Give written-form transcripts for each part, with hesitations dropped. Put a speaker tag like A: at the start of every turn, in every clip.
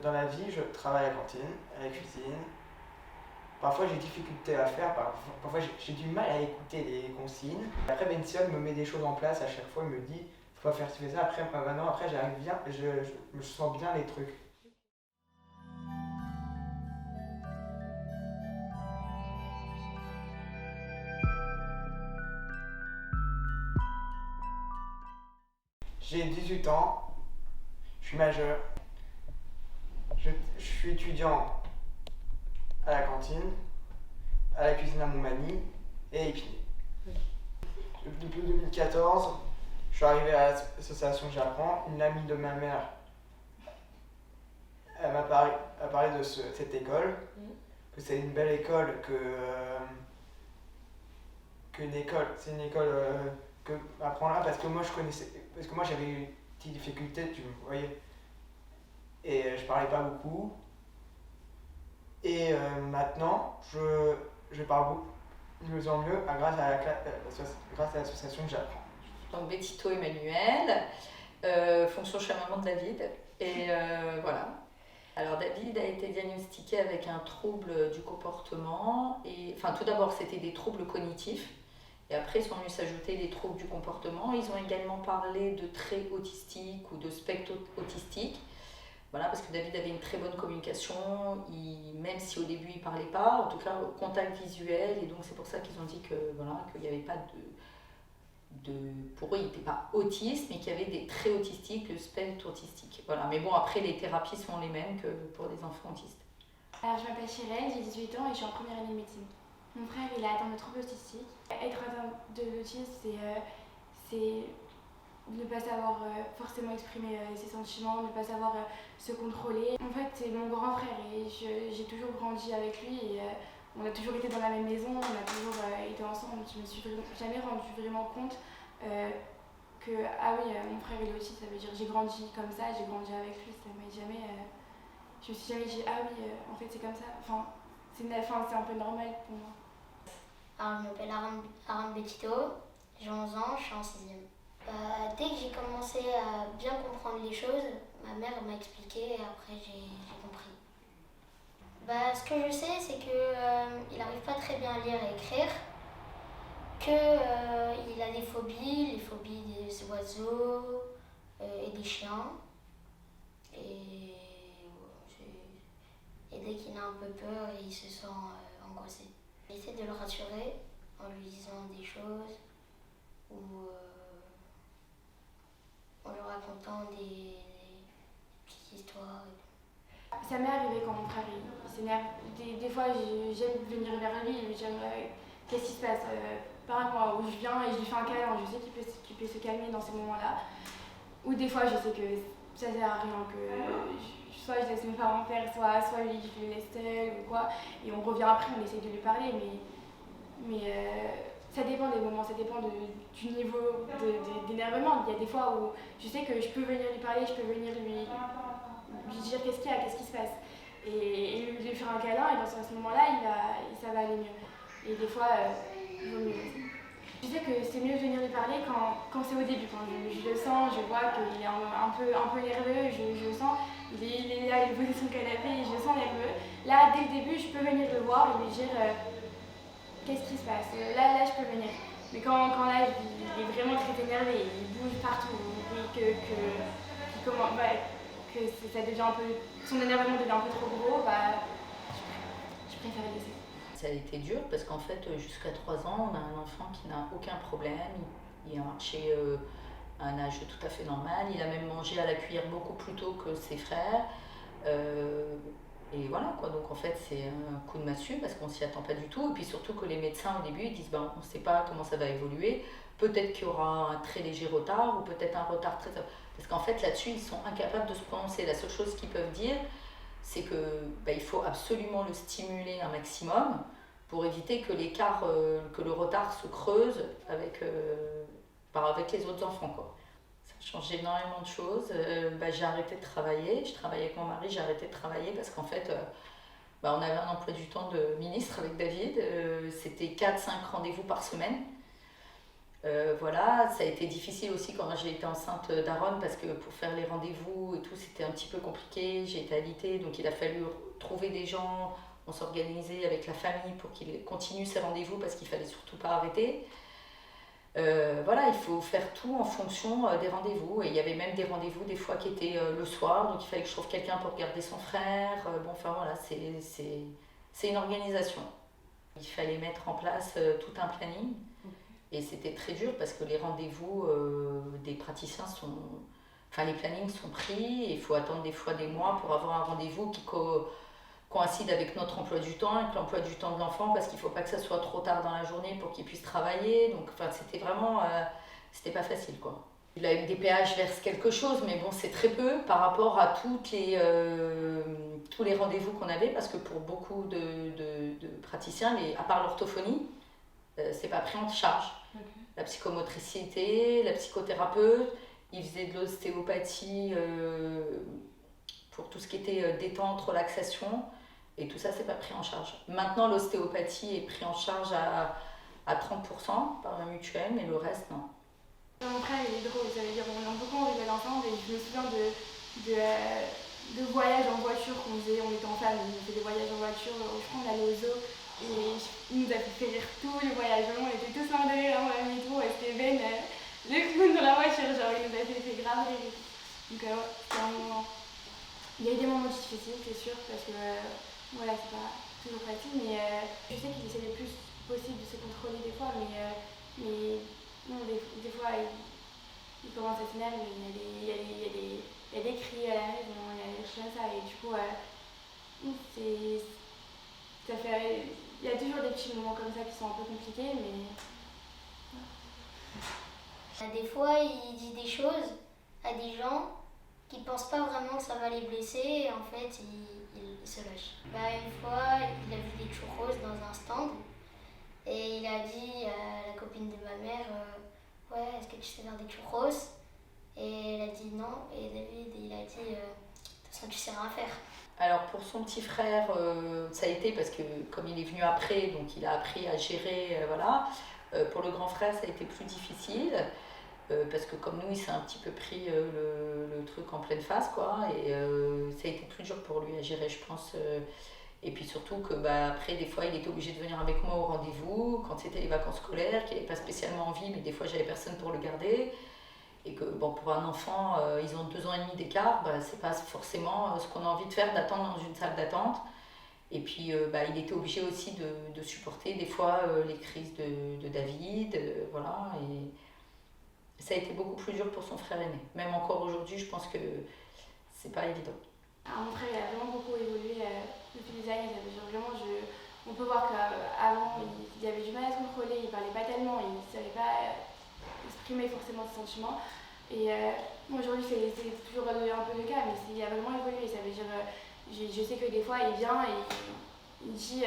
A: Dans la vie, je travaille à la cantine, à la cuisine. Parfois, j'ai des difficultés à faire, parfois j'ai du mal à écouter les consignes. Après, Benson me met des choses en place à chaque fois, il me dit faut pas faire ci, fais ça. Après, maintenant, après, j'arrive bien, je me sens bien les trucs. J'ai 18 ans, je suis majeur, je suis étudiant à la cantine, à la cuisine à Montmagny et à Épinay. Depuis 2014, je suis arrivé à l'association J'apprends. Une amie de ma mère, elle m'a parlé de cette école, que c'est une belle école, c'est une école que apprends là parce que moi parce que moi j'avais eu des petites difficultés, tu voyais, et je parlais pas beaucoup. Et maintenant, je parle beaucoup, mieux en mieux grâce à l'association que J'apprends.
B: Donc Betito Emmanuel, fonction chez maman de David. Et voilà. Alors David a été diagnostiqué avec un trouble du comportement. Enfin, tout d'abord, c'était des troubles cognitifs. Et après, ils sont venus s'ajouter des troubles du comportement. Ils ont également parlé de traits autistiques ou de spectre autistique. Voilà, parce que David avait une très bonne communication, même si au début il ne parlait pas, en tout cas au contact visuel. Et donc c'est pour ça qu'ils ont dit que, voilà, qu'il n'y avait pas pour eux, il n'était pas autiste, mais qu'il y avait des traits autistiques, le spectre autistique. Voilà. Mais bon, après, les thérapies sont les mêmes que pour des enfants autistes.
C: Alors, je m'appelle Chirelle, j'ai 18 ans et je suis en première année de médecine. Mon frère, il a atteint de troubles autistiques. Être atteint de l'autisme, c'est ne pas savoir forcément exprimer ses sentiments, ne pas savoir se contrôler. En fait, c'est mon grand frère et j'ai toujours grandi avec lui et on a toujours été dans la même maison, on a toujours été ensemble. Je me suis jamais rendu vraiment compte que, ah oui, mon frère il est autiste, ça veut dire j'ai grandi comme ça, j'ai grandi avec lui, ça m'a jamais... je me suis jamais dit, ah oui, en fait c'est comme ça. Enfin, c'est un peu normal pour moi.
D: Alors, je m'appelle Aaron Betito, j'ai 11 ans, je suis en 6e. Dès que j'ai commencé à bien comprendre les choses, ma mère m'a expliqué et après j'ai compris. Ce que je sais, c'est qu'il n'arrive pas très bien à lire et écrire, qu'il a des phobies, les phobies des oiseaux et des chiens. Et dès qu'il a un peu peur, il se sent angoissé. J'essaie de le rassurer en lui disant des choses ou en lui racontant des petites histoires.
C: Ça m'est arrivé quand mon frère il s'énerve. Des fois, j'aime venir vers lui et lui dire qu'est-ce qui se passe par moi, où je viens et je lui fais un câlin, je sais qu'il peut se calmer dans ces moments-là. Ou des fois, je sais que ça sert à rien, que soit je laisse mes parents faire, soit lui je le laisse seul ou quoi. Et on revient après, on essaie de lui parler, mais ça dépend des moments, ça dépend du niveau d'énervement. Il y a des fois où je sais que je peux venir lui parler, je peux venir lui dire qu'est-ce qu'il y a, qu'est-ce qui se passe. Et lui faire un câlin, et dans ce moment-là, ça va aller mieux. Et des fois, il vaut mieux. Je sais que c'est mieux de venir lui parler quand c'est au début, quand je le sens, je vois qu'il est un peu nerveux, je le sens, il est là, il est posé sur son canapé et je le sens nerveux. Là, dès le début, je peux venir le voir et lui dire qu'est-ce qui se passe. Là, je peux venir. Mais quand là, il est vraiment très énervé, il bouge partout, et que ça devient un peu, son énervement devient un peu trop gros, je préfère laisser.
B: Ça a été dur parce qu'en fait, jusqu'à 3 ans, on a un enfant qui n'a aucun problème. Il a marché à un âge tout à fait normal. Il a même mangé à la cuillère beaucoup plus tôt que ses frères. Et voilà quoi, donc en fait c'est un coup de massue parce qu'on s'y attend pas du tout. Et puis surtout que les médecins au début ils disent on ne sait pas comment ça va évoluer. Peut-être qu'il y aura un très léger retard ou peut-être un retard très... Parce qu'en fait là-dessus ils sont incapables de se prononcer. La seule chose qu'ils peuvent dire c'est il faut absolument le stimuler un maximum pour éviter que l'écart, que le retard se creuse avec les autres enfants, quoi. Ça a changé énormément de choses. J'ai arrêté de travailler. Je travaillais avec mon mari, j'ai arrêté de travailler parce qu'en fait, on avait un emploi du temps de ministre avec David. C'était 4-5 rendez-vous par semaine. Voilà, ça a été difficile aussi quand j'ai été enceinte d'Aaron parce que pour faire les rendez-vous et tout, c'était un petit peu compliqué. J'ai été alitée, donc il a fallu trouver des gens. On s'organisait avec la famille pour qu'il continue ses rendez-vous parce qu'il fallait surtout pas arrêter. Voilà, il faut faire tout en fonction des rendez-vous. Et il y avait même des rendez-vous des fois qui étaient le soir, donc il fallait que je trouve quelqu'un pour regarder son frère. Bon, enfin voilà, c'est une organisation. Il fallait mettre en place tout un planning. Et c'était très dur parce que les rendez-vous des praticiens sont. Enfin, les plannings sont pris et il faut attendre des fois des mois pour avoir un rendez-vous qui coïncide avec notre emploi du temps, avec l'emploi du temps de l'enfant, parce qu'il ne faut pas que ça soit trop tard dans la journée pour qu'il puisse travailler. Donc, enfin, c'était vraiment. C'était pas facile, quoi. La MDPH verse quelque chose, mais bon, c'est très peu par rapport à tous les rendez-vous qu'on avait, parce que pour beaucoup de praticiens, à part l'orthophonie, c'est pas pris en charge. La psychomotricité, la psychothérapeute, ils faisaient de l'ostéopathie pour tout ce qui était détente, relaxation, et tout ça, c'est pas pris en charge. Maintenant, l'ostéopathie est pris en charge à 30% par la mutuelle, mais le reste, non.
C: Mon frère, il est drôle, ça veut dire on a beaucoup enlevé l'enfant, et je me souviens de voyages en voiture qu'on faisait, on était en famille, on faisait des voyages en voiture, je crois on allait au zoo, et il nous a fait rire tous les voyages, on était tous morts de rire en même temps, et c'était Ben, le clown dans la voiture, genre il nous a fait grave rire. Donc c'était un moment. Il y a eu des moments difficiles, c'est sûr, parce que voilà, c'est pas toujours facile, mais je sais qu'il essaie le plus possible de se contrôler des fois, mais non, des fois il commence à s'énerver, il y a des cris à la maison, il y a des choses comme ça, et du coup, ça fait. Il y a toujours des petits moments comme ça qui sont un peu compliqués, mais.
D: Des fois, il dit des choses à des gens qui pensent pas vraiment que ça va les blesser et en fait, il se lâche. Une fois, il a vu des churros dans un stand et il a dit à la copine de ma mère ouais, est-ce que tu sais faire des churros? Et elle a dit non, et David, il a dit de toute façon, tu sais rien faire.
B: Alors pour son petit frère, ça a été parce que comme il est venu après, donc il a appris à gérer, voilà. Pour le grand frère, ça a été plus difficile parce que comme nous, il s'est un petit peu pris le truc en pleine face, quoi. Et ça a été plus dur pour lui à gérer, je pense. Et puis surtout que après, des fois, il était obligé de venir avec moi au rendez-vous quand c'était les vacances scolaires, qu'il n'avait pas spécialement envie, mais des fois, j'avais personne pour le garder. Et que bon, pour un enfant, ils ont 2 ans et demi d'écart, c'est pas forcément ce qu'on a envie de faire, d'attendre dans une salle d'attente. Et puis il était obligé aussi de supporter des fois les crises de David, voilà. Et ça a été beaucoup plus dur pour son frère aîné. Même encore aujourd'hui, je pense que c'est pas évident.
C: Alors, mon frère il a vraiment beaucoup évolué depuis des années. On peut voir qu'avant il avait du mal à se contrôler, il parlait pas tellement, il savait pas exprimer forcément ses sentiments. Et aujourd'hui c'est toujours un peu le cas, mais il a vraiment évolué. Ça veut dire, je sais que des fois il vient et il dit,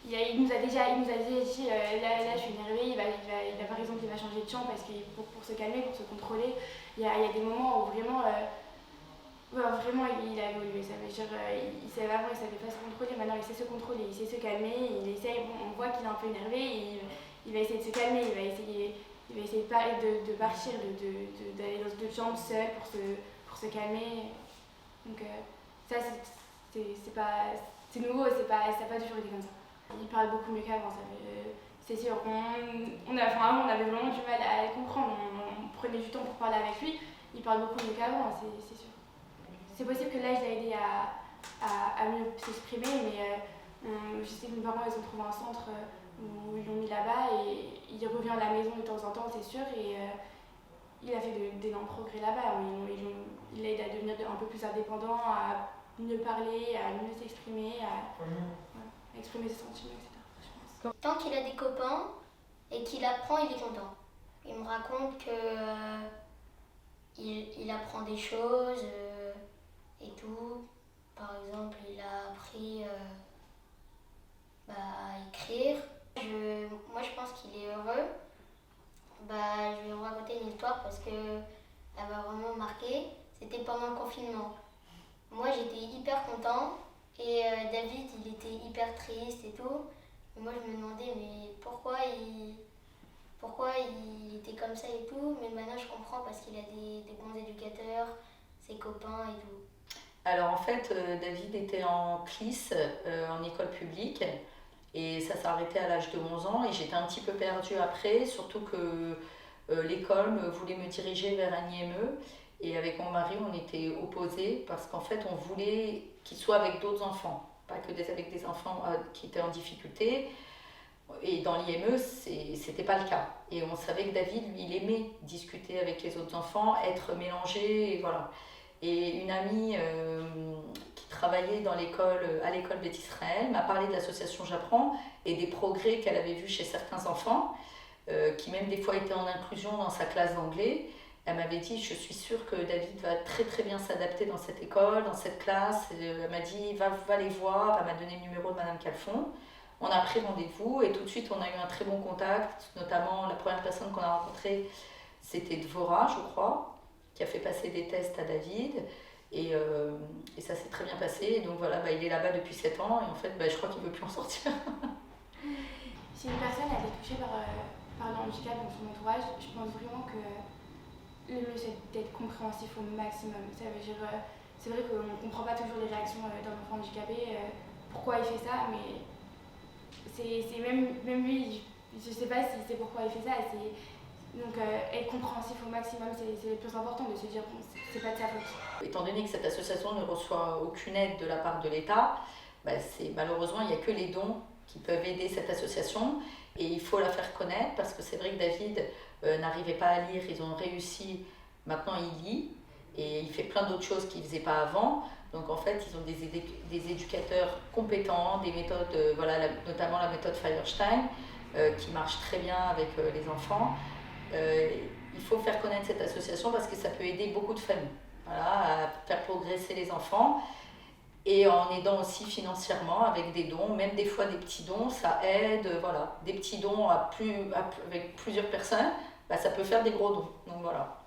C: il nous a déjà dit là je suis énervée, par exemple il va changer de chant parce que pour se calmer, pour se contrôler. Il y a des moments où vraiment il a évolué. Ça veut dire, avant il savait pas se contrôler, maintenant il sait se contrôler, il sait se calmer, il essaye, on voit qu'il est un peu énervé, il va essayer de se calmer, il va essayer de partir, d'aller dans d'autres chambres seul pour se calmer. Donc ça c'est nouveau, ça n'a pas toujours été comme ça. Il parle beaucoup mieux qu'avant, c'est sûr. On avait vraiment du mal à le comprendre, on prenait du temps pour parler avec lui, il parle beaucoup mieux qu'avant, c'est sûr. C'est possible que l'âge l'a aidé à mieux s'exprimer, mais je sais que mes parents ils ont trouvé un centre où ils l'ont mis là-bas et il revient à la maison de temps en temps, c'est sûr, et il a fait d'énormes progrès là-bas. Il l'aide à devenir un peu plus indépendant, à mieux parler, à mieux s'exprimer, à exprimer ses sentiments, etc.
D: Tant qu'il a des copains et qu'il apprend, il est content. Il me raconte que il apprend des choses et tout. Par exemple, il a appris à écrire. Moi, je pense qu'il est heureux. Je vais vous raconter une histoire parce qu'elle m'a vraiment marqué. C'était pendant le confinement. Moi, j'étais hyper content et David, il était hyper triste et tout. Et moi, je me demandais, mais pourquoi pourquoi il était comme ça et tout, mais maintenant je comprends parce qu'il a des bons éducateurs, ses copains et tout.
B: Alors en fait, David était en CLIS, en école publique, et ça s'est arrêté à l'âge de 11 ans, et j'étais un petit peu perdue après, surtout que l'école voulait me diriger vers un IME, et avec mon mari, on était opposés, parce qu'en fait, on voulait qu'il soit avec d'autres enfants, pas que avec des enfants qui étaient en difficulté. Et dans l'IME, c'était pas le cas. Et on savait que David, lui, il aimait discuter avec les autres enfants, être mélangé, et voilà. Et une amie qui travaillait à l'école Beth Israël m'a parlé de l'association J'apprends et des progrès qu'elle avait vus chez certains enfants, qui même des fois étaient en inclusion dans sa classe d'anglais. Elle m'avait dit, je suis sûre que David va très très bien s'adapter dans cette école, dans cette classe. Elle m'a dit, va les voir. Elle m'a donné le numéro de Madame Calfon. On a pris rendez-vous et tout de suite on a eu un très bon contact, notamment la première personne qu'on a rencontrée, c'était Dvora, je crois, qui a fait passer des tests à David, et ça s'est très bien passé. Et donc voilà, il est là-bas depuis 7 ans, et en fait je crois qu'il ne veut plus en sortir.
C: Si une personne a été touchée par le handicap dans son entourage, je pense vraiment que le mieux c'est d'être compréhensif au maximum. Ça veut dire, c'est vrai qu'on ne comprend pas toujours les réactions d'un enfant handicapé, pourquoi il fait ça, mais c'est même lui, je sais pas si c'est pourquoi il fait ça. Donc être compréhensif au maximum, c'est le plus important, de se dire bon, c'est pas de sa faute.
B: Étant donné que cette association ne reçoit aucune aide de la part de l'État, malheureusement il n'y a que les dons qui peuvent aider cette association, et il faut la faire connaître, parce que c'est vrai que David n'arrivait pas à lire, ils ont réussi, maintenant il lit, et il fait plein d'autres choses qu'il ne faisait pas avant. Donc en fait, ils ont des éducateurs compétents, des méthodes, notamment la méthode Feuerstein, qui marche très bien avec les enfants. Il faut faire connaître cette association parce que ça peut aider beaucoup de familles, à faire progresser les enfants, et en aidant aussi financièrement avec des dons, même des fois des petits dons, ça aide. Des petits dons avec plusieurs personnes, ça peut faire des gros dons. Donc voilà.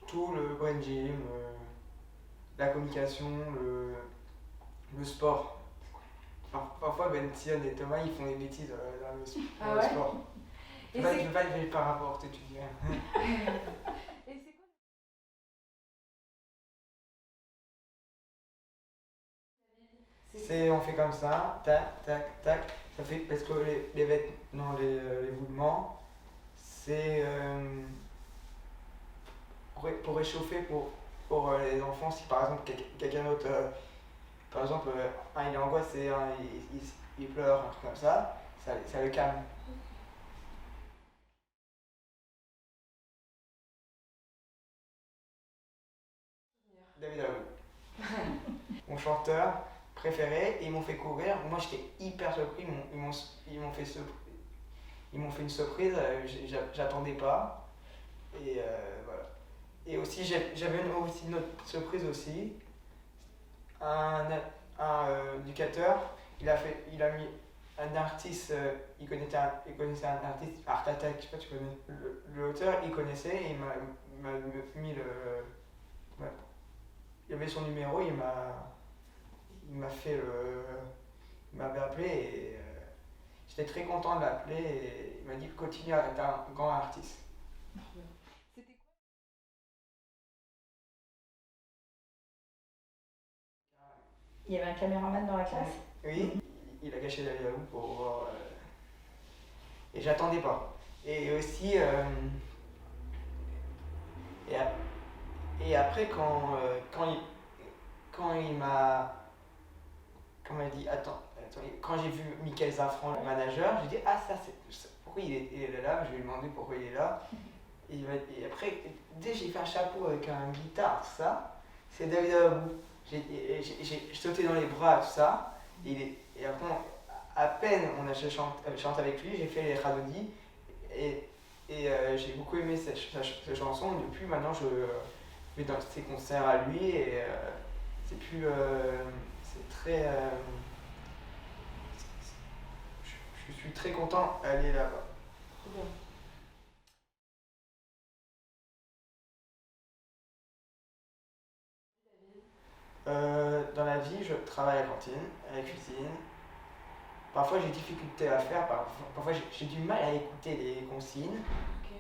A: Tout le brain gym, la communication, le sport. Parfois, Ben Sion et Thomas, ils font des bêtises dans le sport. Je ne veux pas le faire par rapport, tu dis. On fait comme ça, tac, tac, tac. Ça fait, parce que les vêtements, les voulements, c'est pour réchauffer pour les enfants. Si par exemple quelqu'un d'autre, par exemple, il est angoissé, il pleure, un truc comme ça le calme. David Aoud, mon chanteur préféré, et ils m'ont fait courir. Moi j'étais hyper surpris, ils m'ont fait une surprise, j'attendais pas. Et voilà. Et aussi j'avais aussi une autre surprise aussi. Un éducateur, il a mis un artiste, il connaissait un artiste, Art Attack, je sais pas, tu connais. L'auteur, il connaissait, et il m'a mis le. Ouais. Il avait son numéro, il m'avait appelé, et j'étais très content de l'appeler, et il m'a dit continue à être un grand artiste.
B: Il y avait un caméraman dans la classe?
A: Oui, il a caché David Aoud pour voir. Et j'attendais pas. Et aussi. Et après, quand il m'a. Quand il m'a dit attends, quand j'ai vu Michael Zafran, le manager, j'ai dit pourquoi il est là? Je lui ai demandé pourquoi il est là. Et après, dès que j'ai fait un chapeau avec un guitare, tout ça, c'est David Aoud. J'ai sauté dans les bras, tout ça. Et après, à peine j'ai chanté avec lui, j'ai fait les Radodi. Et j'ai beaucoup aimé cette chanson. Depuis, maintenant, je vais dans ses concerts à lui, et c'est plus. C'est très. Je suis très content d'aller là-bas.
B: Trop bien.
A: Dans la vie, je travaille à la cantine, à la cuisine. Parfois j'ai des difficultés à faire, parfois j'ai du mal à écouter les consignes.
E: Ok.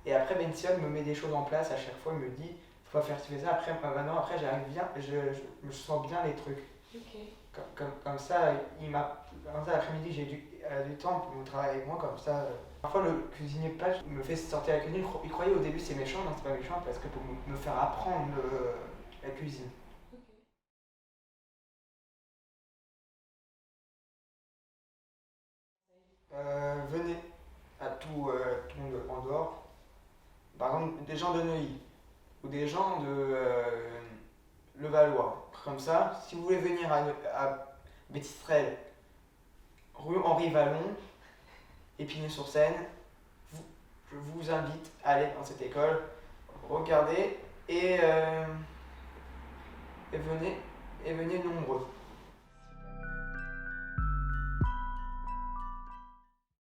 A: Et après Benson me met des choses en place à chaque fois, il me dit faut pas faire ci, fais ça. Après, maintenant, après j'arrive bien, je sens bien les trucs.
E: Ok.
A: Comme ça, comme ça l'après-midi j'ai du temps pour travailler avec moi, comme ça. Parfois le cuisinier page me fait sortir la cuisine, il croyait au début c'est méchant, non c'est pas méchant parce que pour me faire apprendre la cuisine. Venez à tout le monde en dehors, par exemple des gens de Neuilly ou des gens de Levallois. Comme ça, si vous voulez venir à Bétistrel, rue Henri Vallon, Épinay-sur-Seine, je vous invite à aller dans cette école, regardez et venez nombreux.